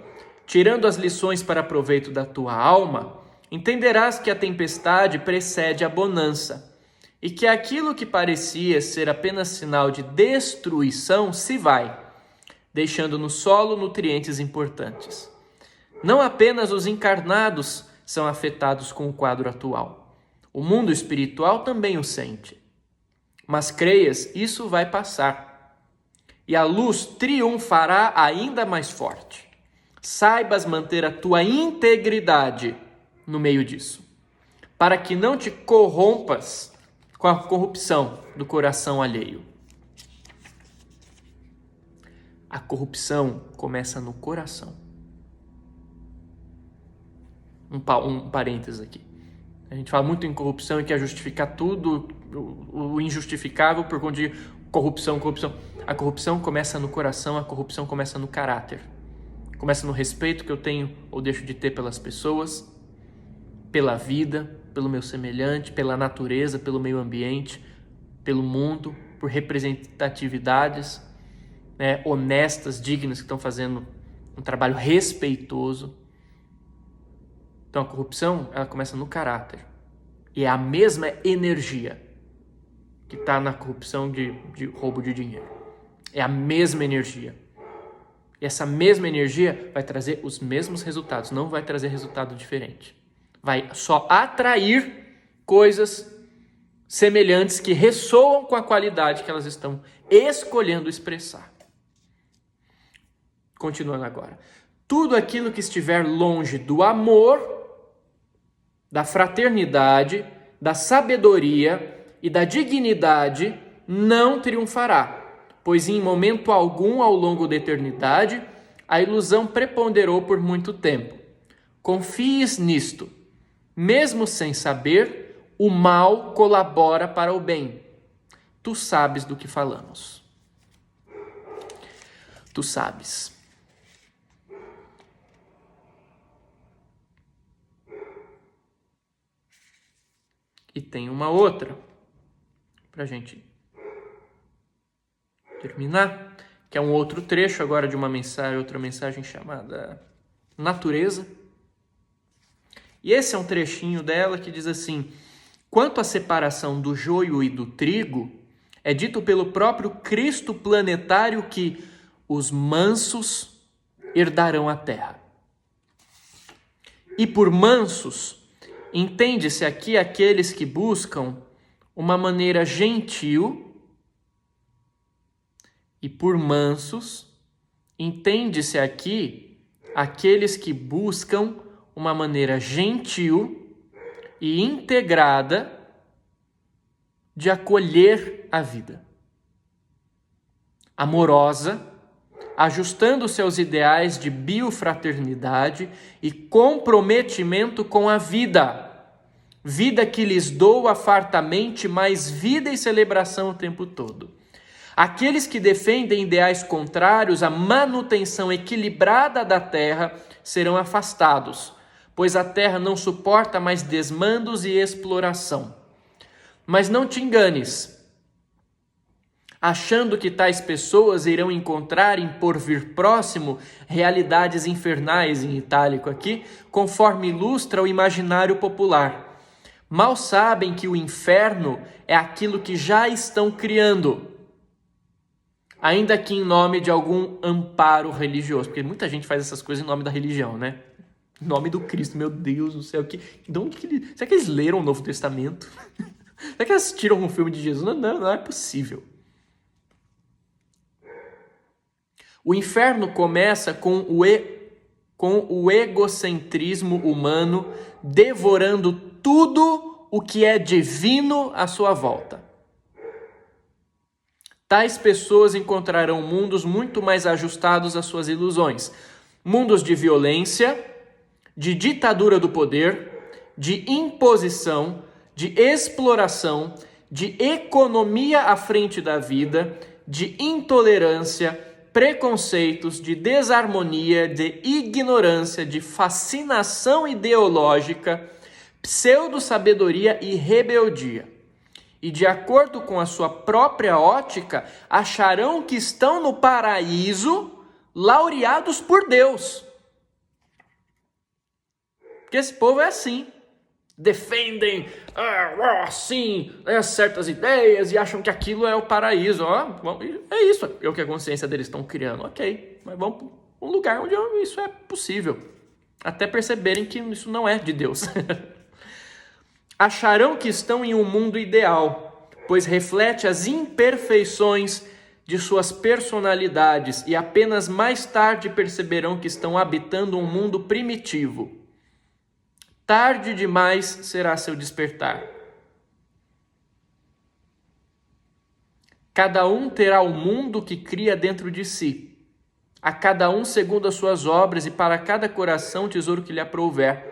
tirando as lições para proveito da tua alma, entenderás que a tempestade precede a bonança e que aquilo que parecia ser apenas sinal de destruição se vai, deixando no solo nutrientes importantes. Não apenas os encarnados são afetados com o quadro atual. O mundo espiritual também o sente. Mas creias, isso vai passar. E a luz triunfará ainda mais forte. Saibas manter a tua integridade no meio disso, para que não te corrompas com a corrupção do coração alheio. A corrupção começa no coração. Um parênteses aqui. A gente fala muito em corrupção e quer justificar tudo, o injustificável por conta de corrupção. A corrupção começa no coração, a corrupção começa no caráter. Começa no respeito que eu tenho ou deixo de ter pelas pessoas, pela vida, pelo meu semelhante, pela natureza, pelo meio ambiente, pelo mundo, por representatividades honestas, dignas, que estão fazendo um trabalho respeitoso. Então a corrupção, ela começa no caráter. E é a mesma energia que está na corrupção de roubo de dinheiro. É a mesma energia. E essa mesma energia vai trazer os mesmos resultados, não vai trazer resultado diferente. Vai só atrair coisas semelhantes que ressoam com a qualidade que elas estão escolhendo expressar. Continuando agora. Tudo aquilo que estiver longe do amor, da fraternidade, da sabedoria e da dignidade não triunfará, pois em momento algum ao longo da eternidade a ilusão preponderou por muito tempo. Confies nisto. Mesmo sem saber, o mal colabora para o bem. Tu sabes do que falamos. Tu sabes. E tem uma outra, para a gente terminar, que é um outro trecho agora de uma mensagem, outra mensagem chamada Natureza. E esse é um trechinho dela que diz assim: quanto à separação do joio e do trigo, é dito pelo próprio Cristo planetário que os mansos herdarão a terra. E por mansos, entende-se aqui aqueles que buscam uma maneira gentil, e por mansos, entende-se aqui aqueles que buscam uma maneira gentil e integrada de acolher a vida. Amorosa, ajustando-se aos ideais de biofraternidade e comprometimento com a vida. Vida que lhes doa fartamente mais vida e celebração o tempo todo. Aqueles que defendem ideais contrários à manutenção equilibrada da terra serão afastados, pois a terra não suporta mais desmandos e exploração. Mas não te enganes. achando que tais pessoas irão encontrar em porvir próximo realidades infernais, em itálico aqui, conforme ilustra o imaginário popular. Mal sabem que o inferno é aquilo que já estão criando, ainda que em nome de algum amparo religioso, porque muita gente faz essas coisas em nome da religião, né? Em nome do Cristo, meu Deus do céu. Será que eles leram o Novo Testamento? Será que eles assistiram um filme de Jesus? Não é possível. O inferno começa com o egocentrismo humano devorando tudo o que é divino à sua volta. Tais pessoas encontrarão mundos muito mais ajustados às suas ilusões. Mundos de violência, de ditadura do poder, de imposição, de exploração, de economia à frente da vida, de intolerância, preconceitos, de desarmonia, de ignorância, de fascinação ideológica, pseudo-sabedoria e rebeldia. E de acordo com a sua própria ótica, acharão que estão no paraíso, laureados por Deus. Porque esse povo é assim. Defendem certas ideias e acham que aquilo é o paraíso. É isso, é o que a consciência deles estão criando. Ok, mas vamos para um lugar onde isso é possível. Até perceberem que isso não é de Deus. Acharão que estão em um mundo ideal, pois reflete as imperfeições de suas personalidades e apenas mais tarde perceberão que estão habitando um mundo primitivo. Tarde demais será seu despertar. Cada um terá o mundo que cria dentro de si, a cada um segundo as suas obras e para cada coração o tesouro que lhe aprouver.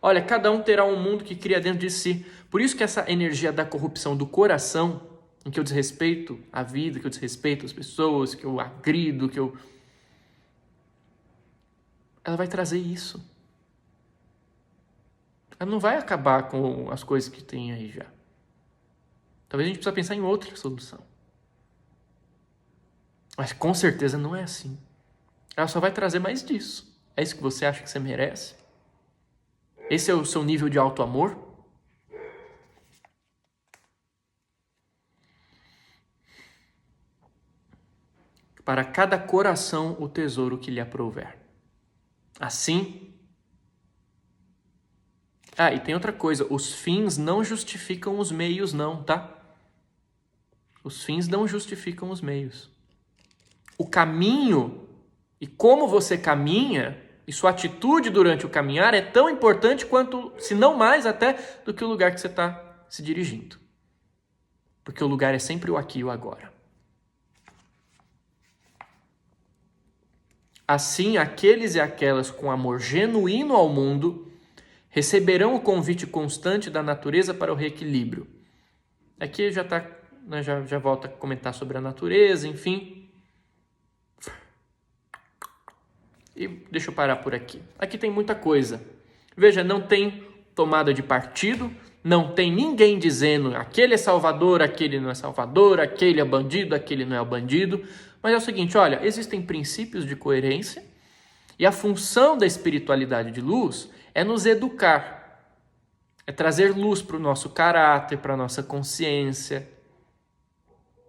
Olha, cada um terá um mundo que cria dentro de si. Por isso que essa energia da corrupção do coração, em que eu desrespeito a vida, que eu desrespeito as pessoas, que eu agrido, ela vai trazer isso. Ela não vai acabar com as coisas que tem aí já. Talvez a gente precise pensar em outra solução. Mas com certeza não é assim. Ela só vai trazer mais disso. É isso que você acha que você merece? Esse é o seu nível de auto-amor? Para cada coração o tesouro que lhe aprouver. Assim... e tem outra coisa. Os fins não justificam os meios, não, tá? Os fins não justificam os meios. O caminho e como você caminha e sua atitude durante o caminhar é tão importante quanto, se não mais até, do que o lugar que você está se dirigindo. Porque o lugar é sempre o aqui e o agora. Assim, aqueles e aquelas com amor genuíno ao mundo receberão o convite constante da natureza para o reequilíbrio. Aqui já volta a comentar sobre a natureza, enfim. E deixa eu parar por aqui. Aqui tem muita coisa. Veja, não tem tomada de partido, não tem ninguém dizendo aquele é salvador, aquele não é salvador, aquele é bandido, aquele não é bandido. Mas é o seguinte, olha, existem princípios de coerência e a função da espiritualidade de luz é nos educar, é trazer luz para o nosso caráter, para a nossa consciência,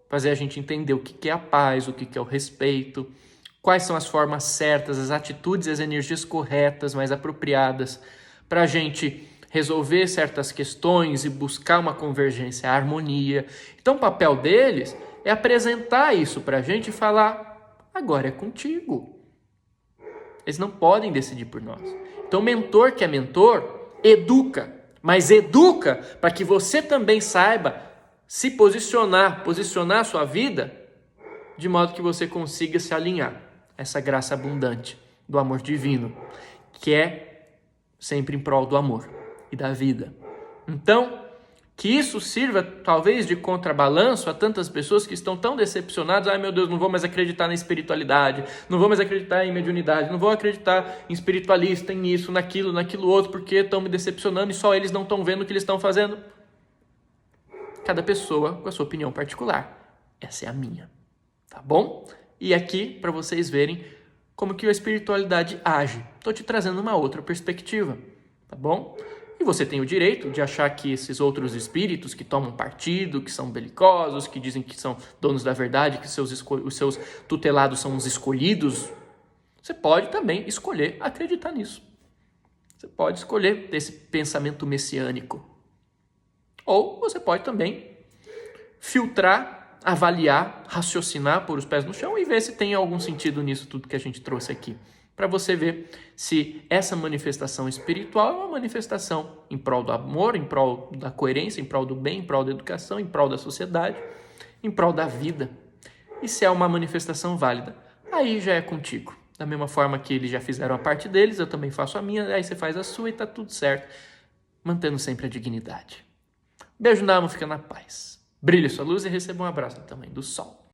fazer a gente entender o que é a paz, o que é o respeito, quais são as formas certas, as atitudes e as energias corretas, mais apropriadas, para a gente resolver certas questões e buscar uma convergência, a harmonia. Então o papel deles é apresentar isso para a gente e falar, agora é contigo. Eles não podem decidir por nós. Então, mentor que é mentor, educa, mas educa para que você também saiba se posicionar a sua vida de modo que você consiga se alinhar a essa graça abundante do amor divino, que é sempre em prol do amor e da vida. Então, que isso sirva talvez de contrabalanço a tantas pessoas que estão tão decepcionadas. Ai meu Deus, não vou mais acreditar na espiritualidade, não vou mais acreditar em mediunidade, não vou acreditar em espiritualista, em isso, naquilo outro, porque estão me decepcionando e só eles não estão vendo o que eles estão fazendo. Cada pessoa com a sua opinião particular. essa é a minha, tá bom? E aqui, para vocês verem como que a espiritualidade age, estou te trazendo uma outra perspectiva, tá bom? E você tem o direito de achar que esses outros espíritos que tomam partido, que são belicosos, que dizem que são donos da verdade, que os seus tutelados são os escolhidos, você pode também escolher acreditar nisso. Você pode escolher ter esse pensamento messiânico. Ou você pode também filtrar, avaliar, raciocinar, pôr os pés no chão e ver se tem algum sentido nisso tudo que a gente trouxe aqui. Para você ver se essa manifestação espiritual é uma manifestação em prol do amor, em prol da coerência, em prol do bem, em prol da educação, em prol da sociedade, em prol da vida. E se é uma manifestação válida, aí já é contigo. Da mesma forma que eles já fizeram a parte deles, eu também faço a minha, aí você faz a sua e tá tudo certo, mantendo sempre a dignidade. Beijo na alma, fica na paz. Brilhe sua luz e receba um abraço também do sol.